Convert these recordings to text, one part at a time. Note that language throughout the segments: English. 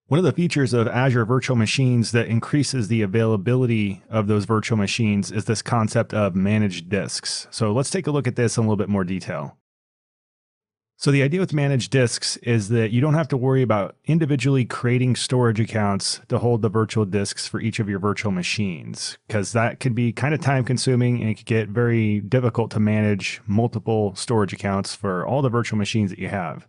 One of the features of Azure Virtual Machines that increases the availability of those virtual machines is this concept of managed disks. So let's take a look at this in a little bit more detail. So the idea with managed disks is that you don't have to worry about individually creating storage accounts to hold the virtual disks for each of your virtual machines, because that could be kind of time consuming and it could get very difficult to manage multiple storage accounts for all the virtual machines that you have.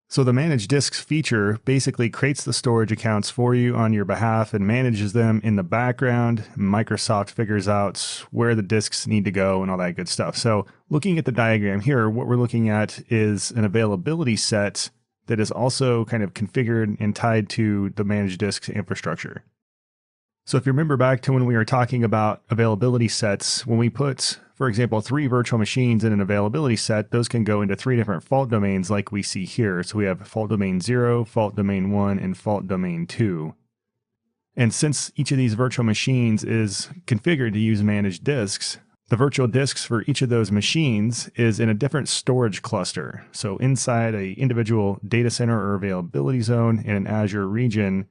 So the managed disks feature basically creates the storage accounts for you on your behalf and manages them in the background. Microsoft figures out where the disks need to go and all that good stuff. So looking at the diagram here, what we're looking at is an availability set that is also kind of configured and tied to the managed disks infrastructure. So if you remember back to when we were talking about availability sets, when we put, for example, 3 virtual machines in an availability set, those can go into 3 different fault domains like we see here. So we have fault domain 0, fault domain 1, and fault domain 2. And since each of these virtual machines is configured to use managed disks, the virtual disks for each of those machines is in a different storage cluster. So inside an individual data center or availability zone in an Azure region,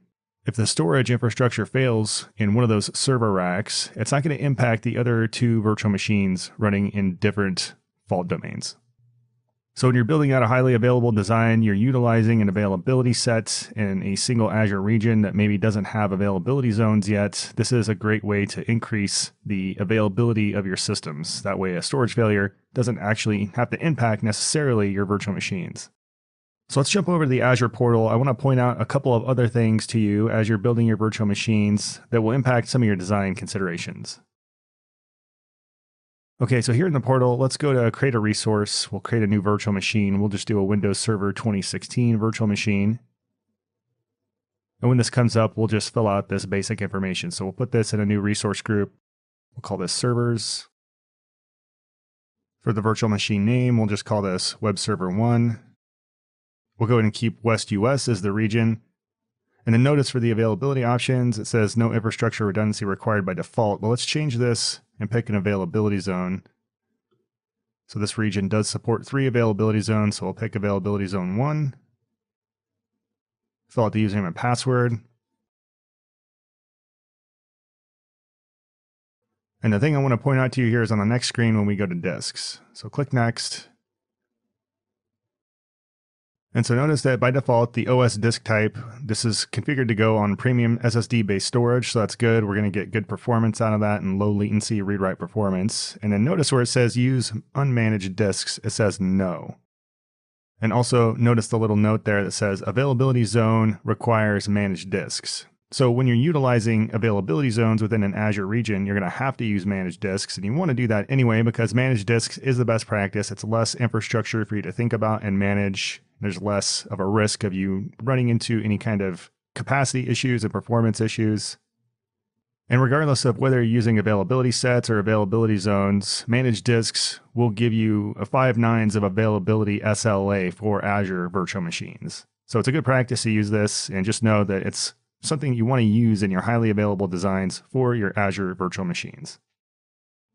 if the storage infrastructure fails in one of those server racks, it's not going to impact the other 2 virtual machines running in different fault domains. So when you're building out a highly available design, you're utilizing an availability set in a single Azure region that maybe doesn't have availability zones yet. This is a great way to increase the availability of your systems. That way a storage failure doesn't actually have to impact necessarily your virtual machines. So let's jump over to the Azure portal. I want to point out a couple of other things to you as you're building your virtual machines that will impact some of your design considerations. Okay, so here in the portal, let's go to create a resource. We'll create a new virtual machine. We'll just do a Windows Server 2016 virtual machine. And when this comes up, we'll just fill out this basic information. So we'll put this in a new resource group. We'll call this servers. For the virtual machine name, we'll just call this Web Server 1. We'll go ahead and keep West US as the region. And then notice for the availability options, it says no infrastructure redundancy required by default. Well, let's change this and pick an availability zone. So this region does support 3 availability zones. So we'll pick availability zone 1. Fill out the username and password. And the thing I want to point out to you here is on the next screen when we go to disks. So click next. And so notice that by default, the OS disk type, this is configured to go on premium SSD based storage. So that's good. We're going to get good performance out of that and low latency read-write performance. And then notice where it says use unmanaged disks, it says no. And also notice the little note there that says availability zone requires managed disks. So when you're utilizing availability zones within an Azure region, you're going to have to use managed disks. And you want to do that anyway, because managed disks is the best practice. It's less infrastructure for you to think about and manage. There's less of a risk of you running into any kind of capacity issues and performance issues. And regardless of whether you're using availability sets or availability zones, managed disks will give you a 5 nines of availability SLA for Azure virtual machines. So it's a good practice to use this, and just know that it's something you want to use in your highly available designs for your Azure virtual machines.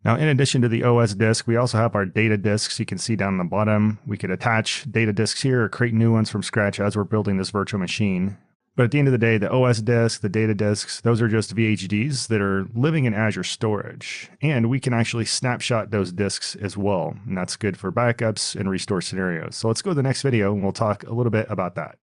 Now, in addition to the OS disk, we also have our data disks. You can see down the bottom, we could attach data disks here or create new ones from scratch as we're building this virtual machine. But at the end of the day, the OS disk, the data disks, those are just VHDs that are living in Azure storage. And we can actually snapshot those disks as well. And that's good for backups and restore scenarios. So let's go to the next video and we'll talk a little bit about that.